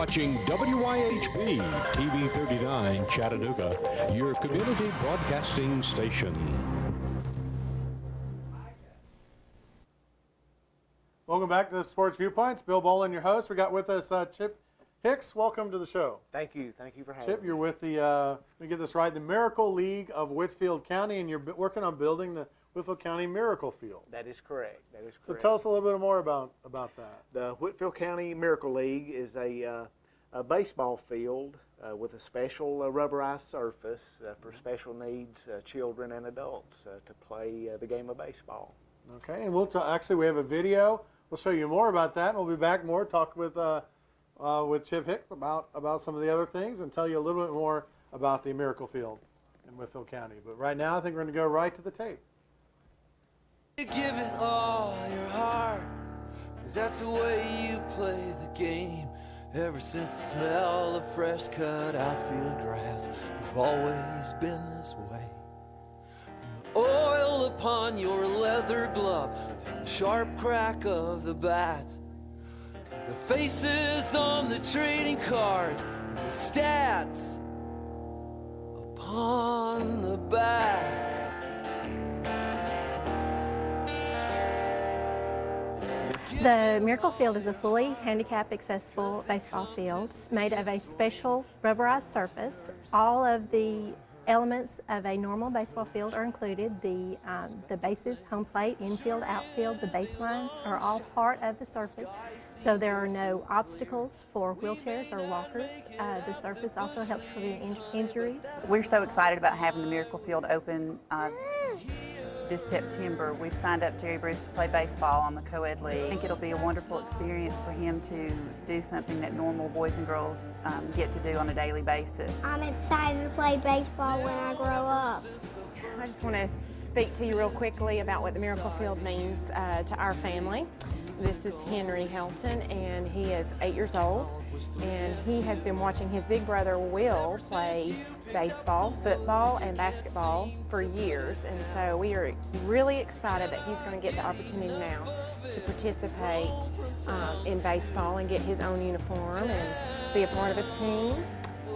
watching WYHB TV-39 Chattanooga, your community broadcasting station. Welcome back to the Sports Viewpoints. Bill Bolen, your host. We got with us Chip Hicks. Welcome to the show. Thank you. Thank you for having me. Chip, you're with the, let me get this right, the Miracle League of Whitfield County, and you're working on building the Whitfield County Miracle Field. That is correct. That is correct. So tell us a little bit more about that. The Whitfield County Miracle League is a baseball field with a special rubberized surface for special needs children and adults to play the game of baseball. Okay, and actually we have a video. We'll show you more about that, and we'll be back more, talk with Chip Hicks about some of the other things and tell you a little bit more about the Miracle Field in Whitfield County. But right now, I think we're going to go right to the tape. You give it all your heart, 'cause that's the way you play the game. Ever since the smell of fresh cut outfield grass, we've always been this way. From the oil upon your leather glove, to the sharp crack of the bat, to the faces on the trading cards, and the stats upon the back. The Miracle Field is a fully handicap-accessible baseball field made of a special rubberized surface. All of the elements of a normal baseball field are included. The bases, home plate, infield, outfield, the baselines are all part of the surface. So there are no obstacles for wheelchairs or walkers. The surface also helps prevent injuries. We're so excited about having the Miracle Field open this September. We've signed up Jerry Bruce to play baseball on the co-ed league. I think it'll be a wonderful experience for him to do something that normal boys and girls get to do on a daily basis. I'm excited to play baseball when I grow up. I just want to speak to you real quickly about what the Miracle Field means to our family. This is Henry Helton, and he is 8 years old, and he has been watching his big brother Will play baseball, football, and basketball for years, and so we are really excited that he's going to get the opportunity now to participate in baseball and get his own uniform and be a part of a team.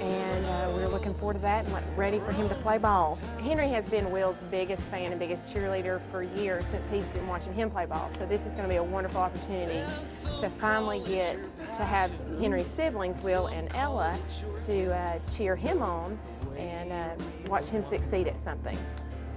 And we're looking forward to that and ready for him to play ball. Henry has been Will's biggest fan and biggest cheerleader for years since he's been watching him play ball. So this is going to be a wonderful opportunity to finally get to have Henry's siblings, Will and Ella, to cheer him on and watch him succeed at something.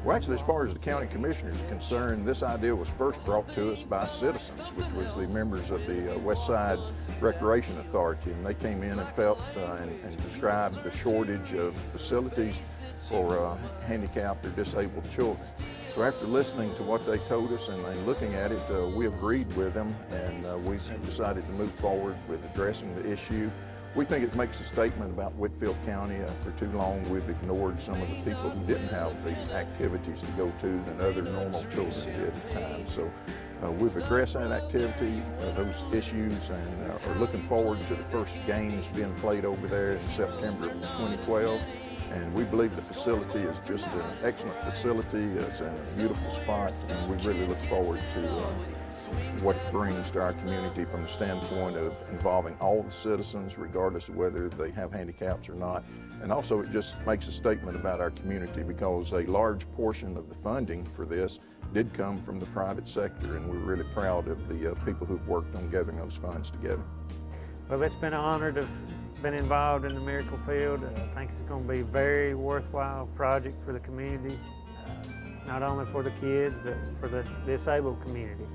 Well, actually, as far as the county commissioners are concerned, this idea was first brought to us by citizens, which was the members of the West Side Recreation Authority, and they came in and felt and described the shortage of facilities for handicapped or disabled children. So after listening to what they told us and looking at it, we agreed with them, and we decided to move forward with addressing the issue. We think it makes a statement about Whitfield County. For too long, we've ignored some of the people who didn't have the activities to go to than other normal children did at times. So we've addressed that activity, those issues, and are looking forward to the first games being played over there in September of 2012. And we believe the facility is just an excellent facility. It's in a beautiful spot, and we really look forward to what it brings to our community from the standpoint of involving all the citizens, regardless of whether they have handicaps or not. And also it just makes a statement about our community, because a large portion of the funding for this did come from the private sector, and we're really proud of the people who've worked on gathering those funds together. Well, it's been an honor to have been involved in the Miracle Field. I think it's going to be a very worthwhile project for the community, not only for the kids, but for the disabled community.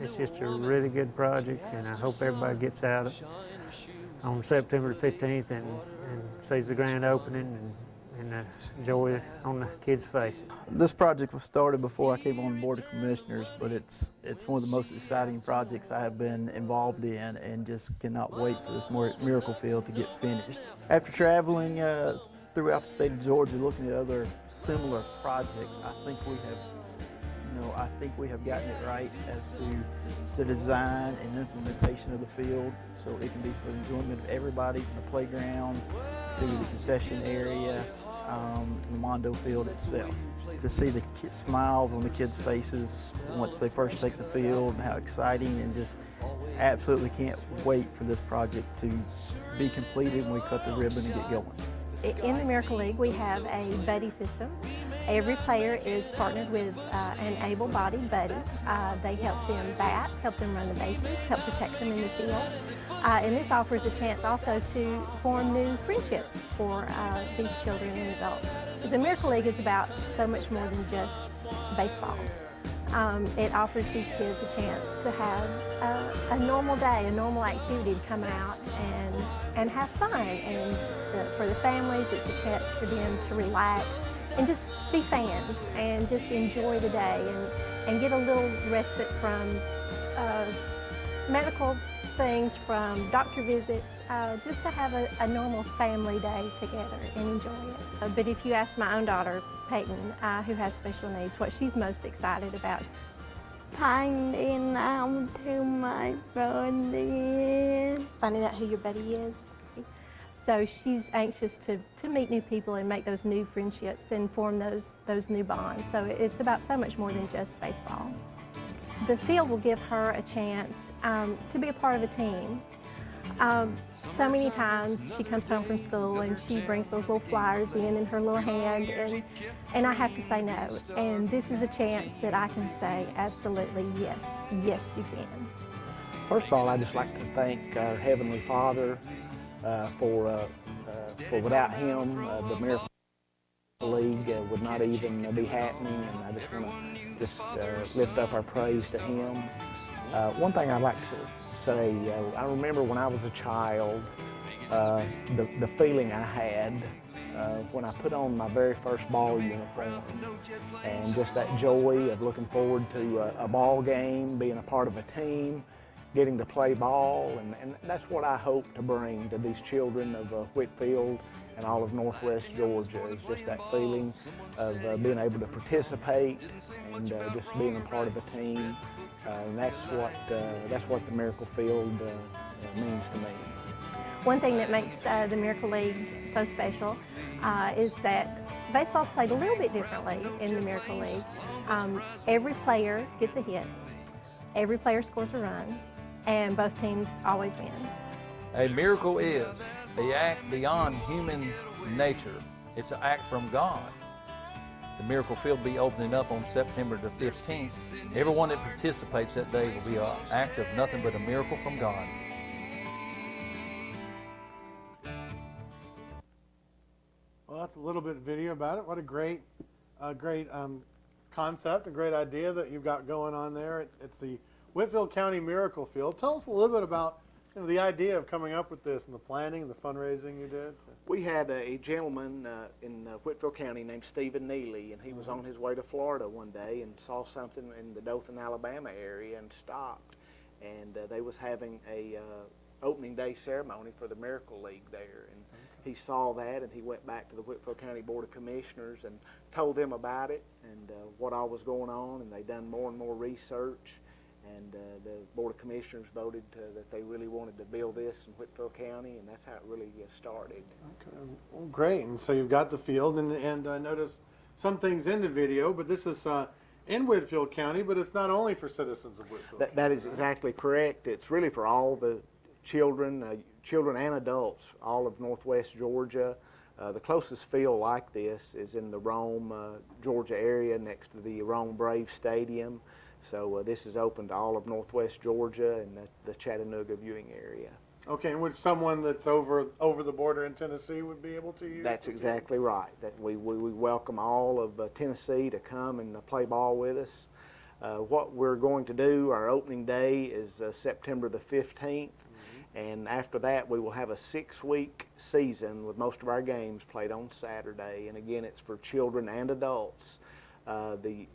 It's just a really good project, and I hope everybody gets out on September 15th and sees the grand opening and joy on the kids' faces. This project was started before I came on the Board of Commissioners, but it's one of the most exciting projects I have been involved in, and just cannot wait for this Miracle Field to get finished. After traveling throughout the state of Georgia looking at other similar projects, I think we have gotten it right as to the design and implementation of the field, so it can be for the enjoyment of everybody, from the playground to the concession area, to the Mondo Field itself. To see the smiles on the kids' faces once they first take the field, and how exciting, and just absolutely can't wait for this project to be completed when we cut the ribbon and get going. In the Miracle League, we have a buddy system. Every player is partnered with an able-bodied buddy. They help them bat, help them run the bases, help protect them in the field. And this offers a chance also to form new friendships for these children and adults. The Miracle League is about so much more than just baseball. It offers these kids a chance to have a normal day, a normal activity, to come out and have fun. And for the families, it's a chance for them to relax and just be fans and just enjoy the day and get a little respite from medical things, from doctor visits, just to have a normal family day together and enjoy it. But if you ask my own daughter, Peyton, who has special needs, what she's most excited about. Finding out who my buddy is. Finding out who your buddy is. So she's anxious to meet new people and make those new friendships and form those new bonds. So it's about so much more than just baseball. The field will give her a chance to be a part of a team. So many times she comes home from school and she brings those little flyers in her little hand, and I have to say no. And this is a chance that I can say absolutely yes, yes you can. First of all, I'd just like to thank our Heavenly Father for without Him, the Miracle League would not even be happening, and I just want to lift up our praise to Him. One thing I'd like to say, I remember when I was a child, the feeling I had when I put on my very first ball uniform, and just that joy of looking forward to a ball game, being a part of a team, getting to play ball, and that's what I hope to bring to these children of Whitfield and all of Northwest Georgia, is just that feeling of being able to participate and just being a part of a team. And that's what the Miracle Field means to me. One thing that makes the Miracle League so special is that baseball's played a little bit differently in the Miracle League. Every player gets a hit, every player scores a run, and both teams always win. A miracle is the act beyond human nature. It's an act from God. The Miracle Field will be opening up on September the 15th. Everyone that participates that day will be an act of nothing but a miracle from God. Well, that's a little bit of video about it. What a great concept, a great idea that you've got going on there. It's the Whitfield County Miracle Field. Tell us a little bit about the idea of coming up with this and the planning and the fundraising you did. We had a gentleman in Whitfield County named Stephen Neely, and he was on his way to Florida one day and saw something in the Dothan, Alabama area and stopped. And they was having a opening day ceremony for the Miracle League there. And he saw that, and he went back to the Whitfield County Board of Commissioners and told them about it and what all was going on, and they done more and more research. And the Board of Commissioners voted that they really wanted to build this in Whitfield County, and that's how it really started. Okay, well, great. And so you've got the field, and I noticed some things in the video, but this is in Whitfield County, but it's not only for citizens of Whitfield County. That is exactly correct. It's really for all the children and adults, all of Northwest Georgia. The closest field like this is in the Rome, Georgia area next to the Rome Braves Stadium. So this is open to all of Northwest Georgia and the Chattanooga viewing area. Okay, and would someone that's over the border in Tennessee would be able to use? That's exactly right. That we welcome all of Tennessee to come and play ball with us. What we're going to do, our opening day is September the 15th. And after that, we will have a 6-week season with most of our games played on Saturday. And again, it's for children and adults. The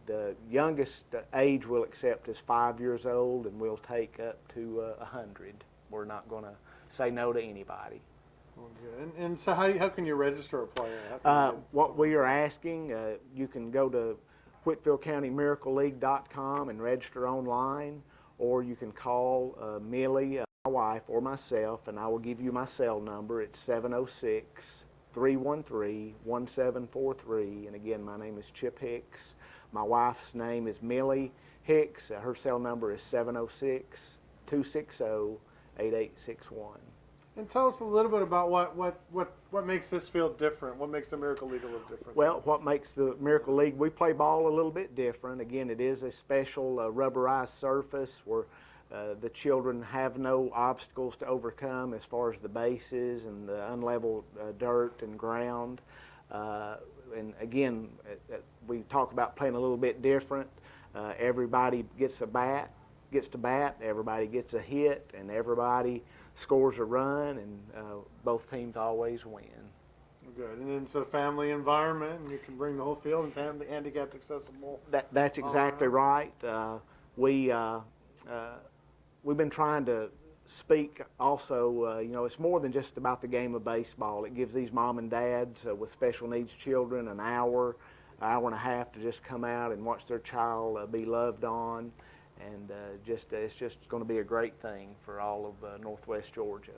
youngest age we'll accept is 5 years old, and we'll take up to 100. We're not going to say no to anybody. Well, good. And so how can you register a player? What we are asking, you can go to WhitfieldCountyMiracleLeague.com and register online, or you can call Millie, my wife, or myself, and I will give you my cell number. It's 313-1743. And again, my name is Chip Hicks. My wife's name is Millie Hicks. Her cell number is 706-260-8861. And tell us a little bit about what makes this field different. What makes the Miracle League a little different? Well, what makes the Miracle League, we play ball a little bit different. Again, it is a special rubberized surface where the children have no obstacles to overcome as far as the bases and the unlevel dirt and ground. And again, we talk about playing a little bit different. Everybody gets to bat, everybody gets a hit, and everybody scores a run, and both teams always win. Good. And then it's a family environment, and you can bring the whole field and it's handicapped accessible. That's exactly right. We've been trying to speak also, you know, it's more than just about the game of baseball. It gives these mom and dads with special needs children an hour and a half to just come out and watch their child be loved on. And it's just going to be a great thing for all of Northwest Georgia.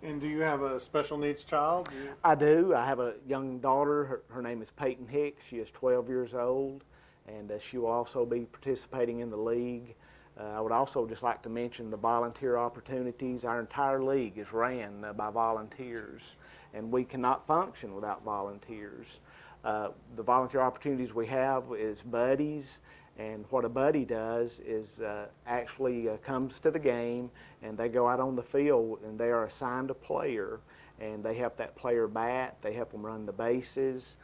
And do you have a special needs child? I do. I have a young daughter. Her name is Peyton Hicks. She is 12 years old, and she will also be participating in the league. I would also just like to mention the volunteer opportunities. Our entire league is ran by volunteers, and we cannot function without volunteers. The volunteer opportunities we have is buddies. And what a buddy does is actually comes to the game, and they go out on the field, and they are assigned a player, and they help that player bat, they help them run the bases,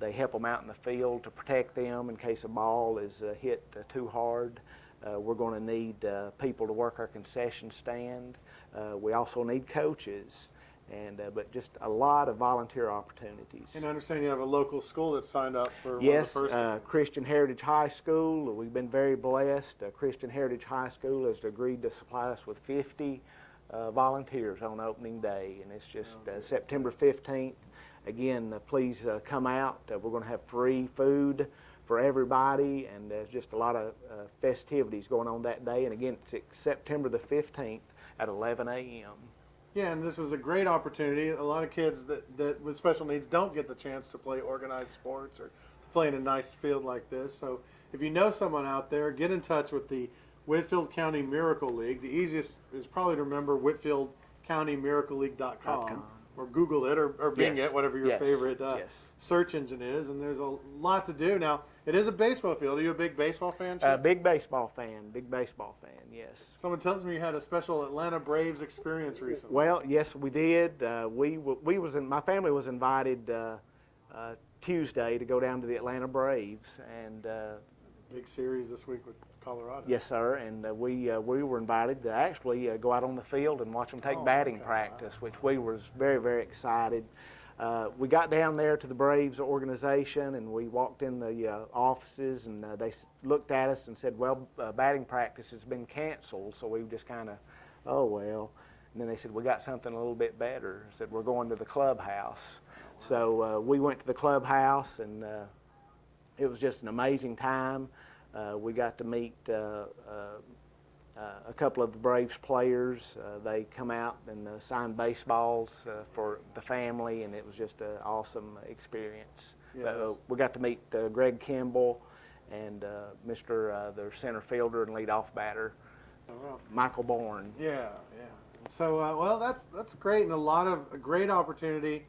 they help them out in the field to protect them in case a ball is hit too hard. We're going to need people to work our concession stand. We also need coaches. But just a lot of volunteer opportunities. And I understand you have a local school that's signed up for yes, one of the first Christian Heritage High School. We've been very blessed. Christian Heritage High School has agreed to supply us with 50 volunteers on opening day, and it's just September 15th. Again, please come out. We're going to have free food for everybody, and there's just a lot of festivities going on that day. And again, it's September the 15th at 11 a.m. Yeah, and this is a great opportunity. A lot of kids that with special needs don't get the chance to play organized sports or to play in a nice field like this. So if you know someone out there, get in touch with the Whitfield County Miracle League. The easiest is probably to remember whitfieldcountymiracleleague.com or Google it or Bing it, whatever your favorite search engine is. And there's a lot to do. Now, it is a baseball field. Are you a big baseball fan, Chip? Big baseball fan, yes. Someone tells me you had a special Atlanta Braves experience recently. Well, yes, we did. My family was invited Tuesday to go down to the Atlanta Braves, and big series this week with Colorado. Yes, sir, and we were invited to actually go out on the field and watch them take batting practice, which we was very, very excited. We got down there to the Braves organization, and we walked in the offices, and they looked at us and said, well, batting practice has been canceled. So we just kind of, oh, well. And then they said, we got something a little bit better. Said, we're going to the clubhouse. So we went to the clubhouse, and it was just an amazing time. We got to meet a couple of the Braves players. They come out and sign baseballs for the family, and it was just an awesome experience. Yes. We got to meet Greg Kimball and their center fielder and leadoff batter, Michael Bourne. Yeah. So, well, that's great, and a great opportunity.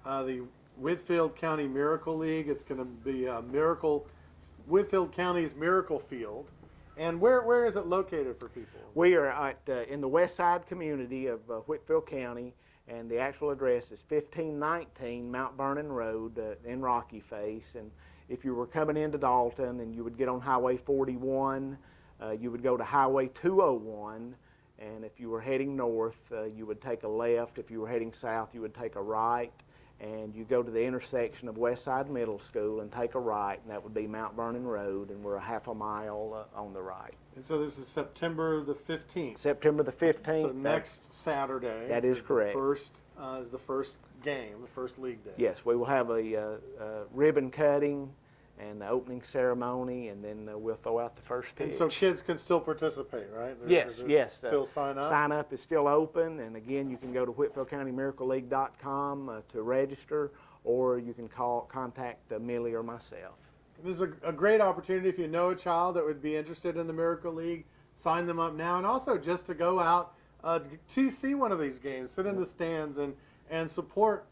The Whitfield County Miracle League, it's going to be Whitfield County's Miracle Field. And where is it located for people? We are in the west side community of Whitfield County, and the actual address is 1519 Mount Vernon Road in Rocky Face. And if you were coming into Dalton, and you would get on Highway 41, you would go to Highway 201, and if you were heading north, you would take a left. If you were heading south, you would take a right. And you go to the intersection of Westside Middle School and take a right, and that would be Mount Vernon Road, and we're a half a mile on the right. And so this is September the 15th. September the 15th. So next Saturday. That is correct. Is the first game, the first league day. Yes, we will have a ribbon cutting, and the opening ceremony, and then we'll throw out the first pitch. And so kids can still participate, right? Yes, yes. Still sign up? Sign up is still open, and again, you can go to WhitfieldCountyMiracleLeague.com to register, or you can contact Millie or myself. This is a great opportunity if you know a child that would be interested in the Miracle League, sign them up now, and also just to go out to see one of these games, sit in the stands and support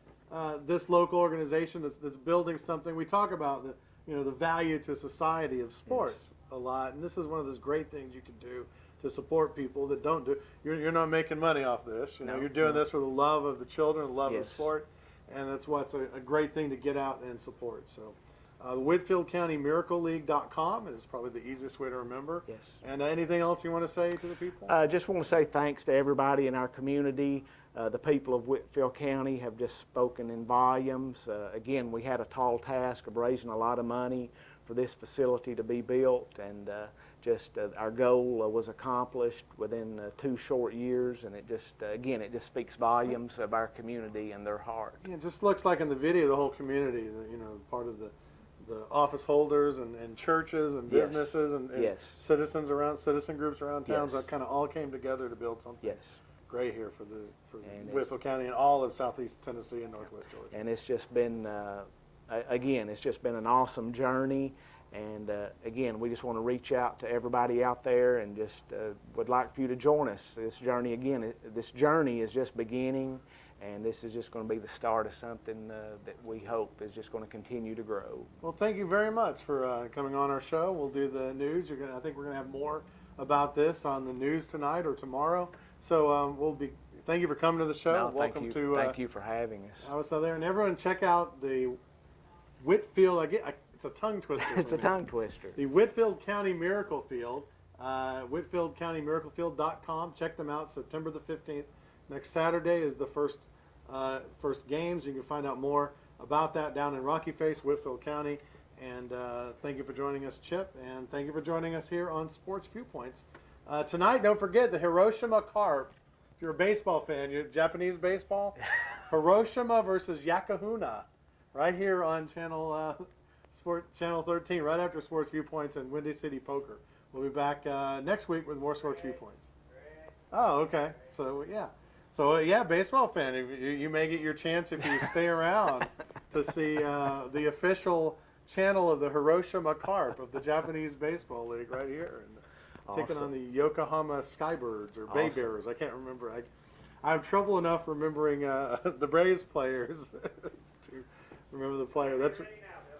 this local organization that's building something. We talk about the value to society of sports a lot, and this is one of those great things you can do to support people that don't do. You're not making money off this. You're doing this for the love of the children, the love of sport, and that's what's a great thing to get out and support. So, WhitfieldCountyMiracleLeague.com is probably the easiest way to remember. Yes. And anything else you want to say to the people? Just want to say thanks to everybody in our community. The people of Whitfield County have just spoken in volumes. Again, we had a tall task of raising a lot of money for this facility to be built, and our goal was accomplished within 2 short years, and it just speaks volumes of our community and their heart. Yeah, it just looks like in the video the whole community, part of the office holders and churches and businesses and citizen groups around town that kind of all came together to build something great here for Whitfield County and all of Southeast Tennessee and Northwest Georgia. And it's just been it's just been an awesome journey. And again, we just want to reach out to everybody out there and just would like for you to join us. This journey is just beginning, and this is just going to be the start of something that we hope is just going to continue to grow. Well, thank you very much for coming on our show. We'll do the news. I think we're going to have more about this on the news tonight or tomorrow. So thank you for coming to the show. No, Welcome thank you for having us. I was there, and everyone check out the Whitfield. It's a tongue twister. It's a tongue twister. The Whitfield County Miracle Field, WhitfieldCountyMiracleField.com. Check them out. September the 15th. Next Saturday is the first games. You can find out more about that down in Rocky Face, Whitfield County. And thank you for joining us, Chip, and thank you for joining us here on Sports Viewpoints. Tonight, don't forget the Hiroshima Carp. If you're a baseball fan, Japanese baseball, Hiroshima versus Yokohama, right here on Channel 13, right after Sports Viewpoints and Windy City Poker. We'll be back next week with more Sports Viewpoints. Oh, okay. So, baseball fan, you may get your chance if you stay around to see the official channel of the Hiroshima Carp of the Japanese Baseball League right here. And taking on the Yokohama Skybirds or Bay Bears. I can't remember. I have trouble enough remembering the Braves players to remember the player.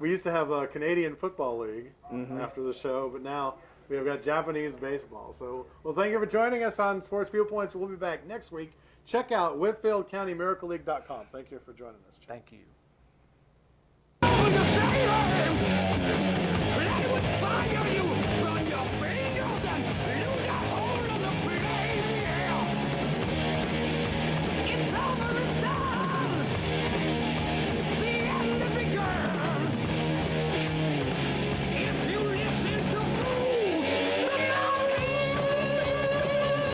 We used to have a Canadian Football League after the show, but now we have got Japanese baseball. So, thank you for joining us on Sports Viewpoints. We'll be back next week. Check out WhitfieldCountyMiracleLeague.com. Thank you for joining us, Chip. Thank you.